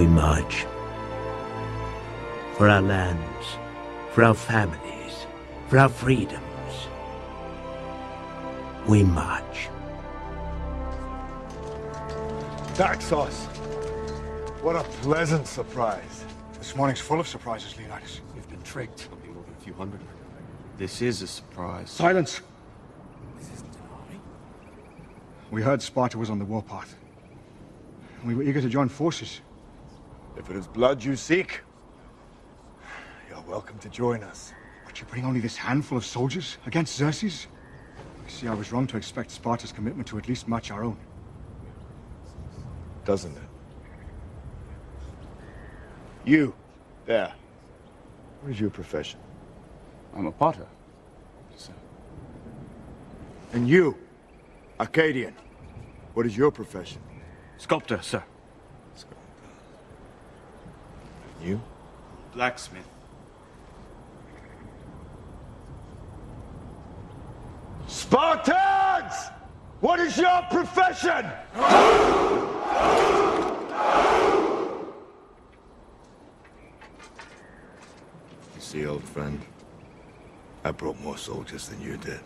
we march. For our lands, for our families, for our freedoms. We march. Daxos! What a pleasant surprise. This morning's full of surprises, Leonidas. We've been tricked. There'll be more than a few hundred. This is a surprise. Silence! This isn't an army. We heard Sparta was on the warpath. And we were eager to join forces. If it is blood you seek, you're welcome to join us. But you bring only this handful of soldiers against Xerxes? You see, I was wrong to expect Sparta's commitment to at least match our own. Doesn't it? You, there. What is your profession? I'm a potter, sir. And you, Arcadian. What is your profession? Sculptor, sir. You? Blacksmith. Spartans! What is your profession? You see, old friend, I brought more soldiers than you did.